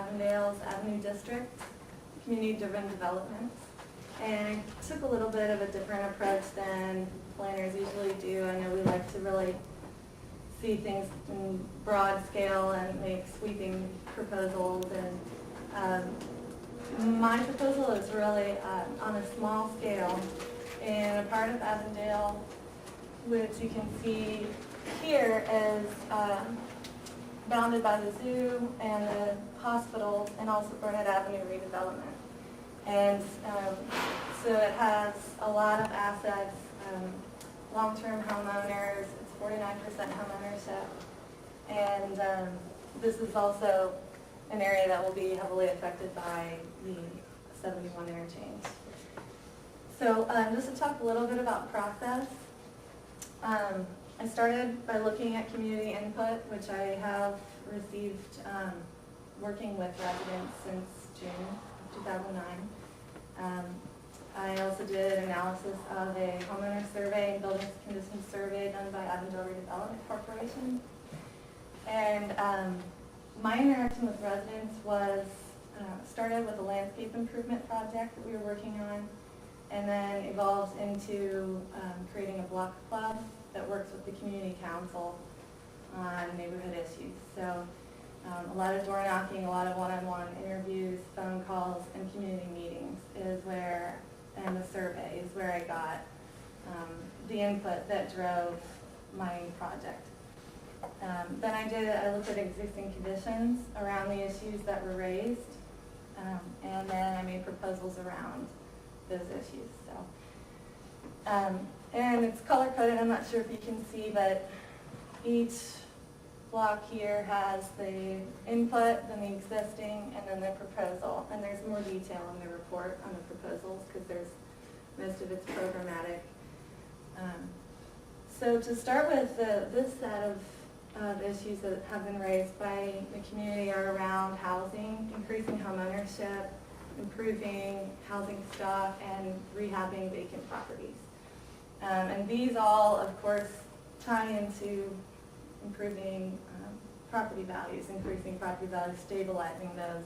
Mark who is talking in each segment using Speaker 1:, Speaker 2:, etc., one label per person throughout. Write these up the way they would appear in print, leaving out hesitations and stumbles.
Speaker 1: Avondale's Avenue District, community-driven development. And I took a little bit of a different approach than planners usually do. I know we like to really see things in broad scale and make sweeping proposals. And my proposal is really on a small scale in a part of Avondale, which you can see here is bounded by the zoo and the hospitals and also Burnet Avenue redevelopment. And so it has a lot of assets, long-term homeowners, it's 49% home ownership. And this is also an area that will be heavily affected by the 71 interchange. So just to talk a little bit about process, I started by looking at community input, which I have received working with residents since June of 2009. I also did an analysis of a homeowner survey and building conditions survey done by Avondale Redevelopment Corporation. And my interaction with residents was started with a landscape improvement project that we were working on, and then evolved into creating a block club that works with the community council on neighborhood issues. So a lot of door knocking, a lot of one-on-one interviews, phone calls, and community meetings is where, and the survey is where I got the input that drove my project. Then I looked at existing conditions around the issues that were raised, and then I made proposals around those issues. So, and it's color-coded, I'm not sure if you can see, but each block here has the input, then the existing, and then the proposal. And there's more detail in the report on the proposals because there's most of it's programmatic. So to start with, this set of issues that have been raised by the community are around housing, increasing home ownership, improving housing stock, and rehabbing vacant properties. And these all, of course, tie into improving property values, increasing property values, stabilizing those,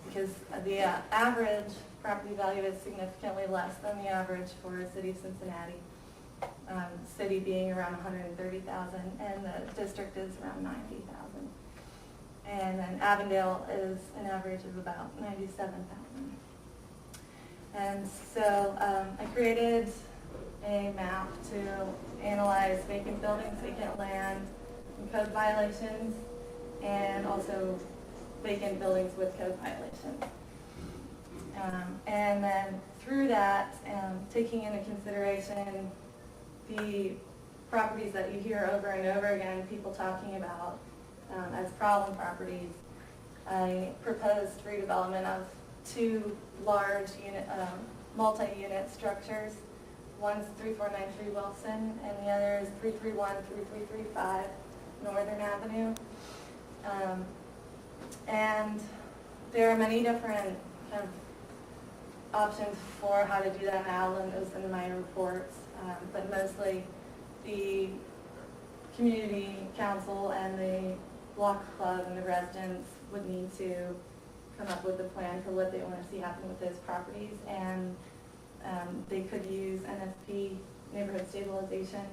Speaker 1: because the average property value is significantly less than the average for the city of Cincinnati. City being around 130,000, and the district is around 90,000. And then Avondale is an average of about 97,000. And so I created a map to analyze vacant buildings, vacant land, and code violations, and also vacant buildings with code violations. And then through that, taking into consideration the properties that you hear over and over again, people talking about as problem properties, I proposed redevelopment of two large multi-unit structures. One's 3493 Wilson, and the other is 331, 3335 Northern Avenue. And there are many different kind of options for how to do that, and I'll outline those in my reports. But mostly the community council and the block club and the residents would need to come up with a plan for what they want to see happen with those properties. And they could use NSP, neighborhood stabilization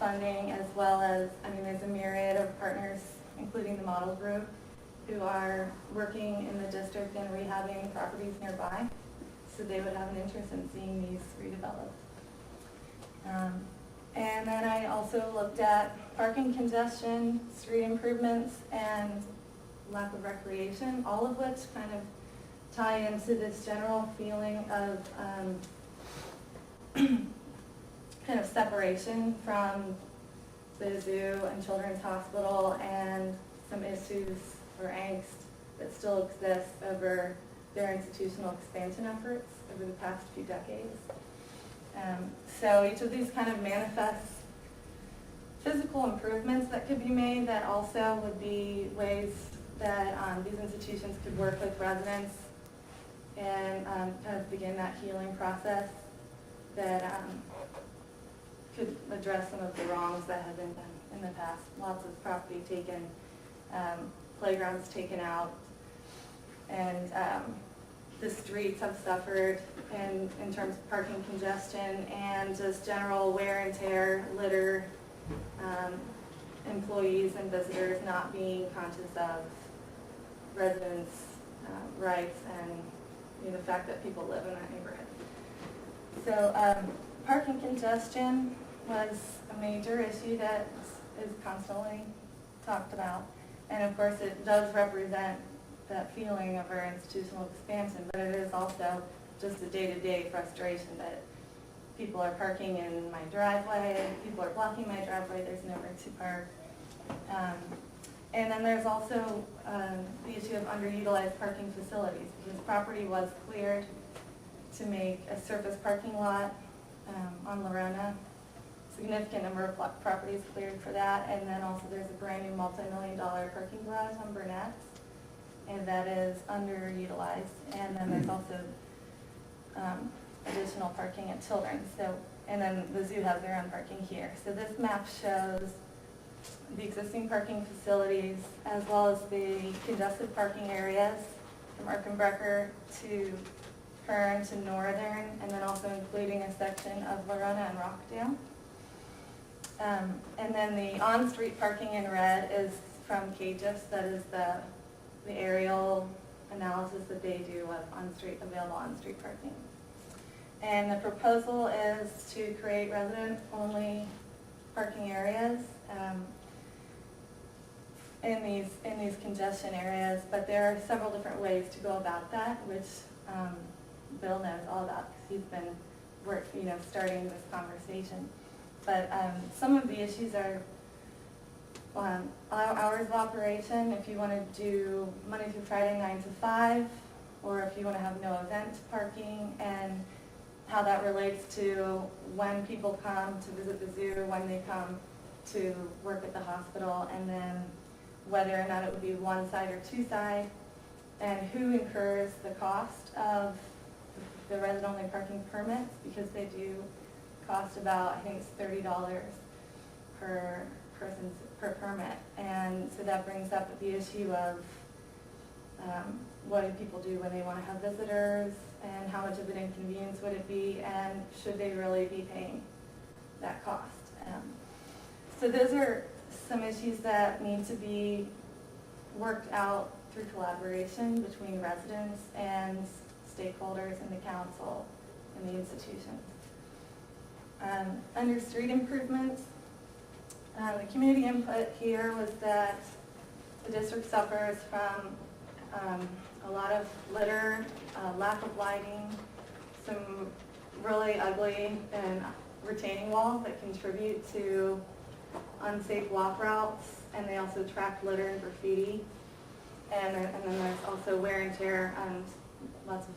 Speaker 1: funding, as well as, there's a myriad of partners, including the model group, who are working in the district and rehabbing properties nearby. So they would have an interest in seeing these redeveloped. And then I also looked at parking congestion, street improvements, and lack of recreation, all of which kind of tie into this general feeling of kind of separation from the zoo and children's hospital, and some issues or angst that still exists over their institutional expansion efforts over the past few decades. So each of these kind of manifests physical improvements that could be made that also would be ways that these institutions could work with residents and kind of begin that healing process that could address some of the wrongs that have been done in the past. Lots of property taken, playgrounds taken out, and the streets have suffered in terms of parking congestion and just general wear and tear, litter, employees and visitors not being conscious of residents' rights and the fact that people live in that neighborhood. So parking congestion was a major issue that is constantly talked about. And of course it does represent that feeling of our institutional expansion, but it is also just a day-to-day frustration that people are parking in my driveway, people are blocking my driveway, there's nowhere to park. And then there's also the issue of underutilized parking facilities, because property was cleared to make a surface parking lot on Lorona. Significant number of properties cleared for that, and then also there's a brand new multi-million-dollar parking garage on Burnet, and that is underutilized. And then there's also additional parking at Children's. So, and then the zoo has their own parking here. So this map shows the existing parking facilities as well as the congested parking areas from Erkenbrecher to Kern to Northern, and then also including a section of Lorona and Rockdale. And then the on-street parking in red is from KGIS. That is the aerial analysis that they do of available on-street parking. And the proposal is to create resident-only parking areas in these congestion areas, but there are several different ways to go about that, which Bill knows all about because he's been starting this conversation. But some of the issues are hours of operation, if you want to do Monday through Friday 9 to 5, or if you want to have no event parking, and how that relates to when people come to visit the zoo, when they come to work at the hospital, and then whether or not it would be one side or two side, and who incurs the cost of the resident-only parking permits, because they do cost about, I think it's $30 per person per permit. And so that brings up the issue of what do people do when they want to have visitors, and how much of an inconvenience would it be, and should they really be paying that cost. So those are some issues that need to be worked out through collaboration between residents and stakeholders in the council and the institutions. Under street improvements, the community input here was that the district suffers from a lot of litter, lack of lighting, some really ugly and retaining walls that contribute to unsafe walk routes, and they also attract litter and graffiti. And then there's also wear and tear and lots of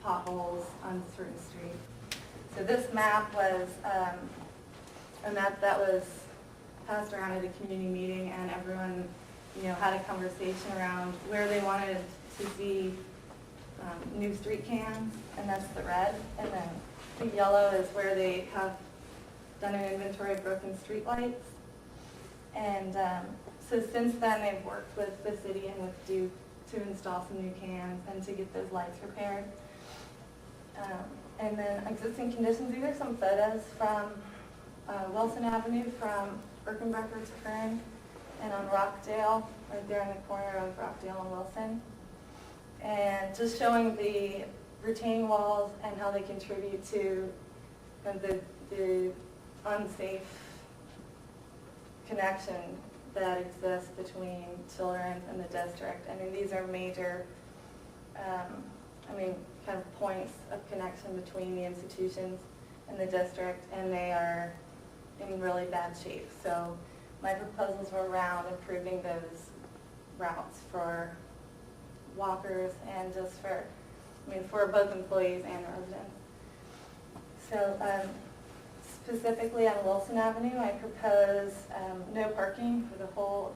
Speaker 1: potholes on certain streets. So this map was a map that was passed around at a community meeting, and everyone, had a conversation around where they wanted to see new street cans, and that's the red. And then the yellow is where they have done an inventory of broken street lights. And so since then, they've worked with the city and with Duke to install some new cans and to get those lights repaired. And then existing conditions, these are some photos from Wilson Avenue from Erkenbrecher to Kern, and on Rockdale, right there in the corner of Rockdale and Wilson. And just showing the retaining walls and how they contribute to the unsafe connection that exists between children and the district. I mean, these are major, kind of points of connection between the institutions and the district, and they are in really bad shape. So my proposals were around improving those routes for walkers and just for both employees and residents. So specifically on Wilson Avenue, I propose no parking for the whole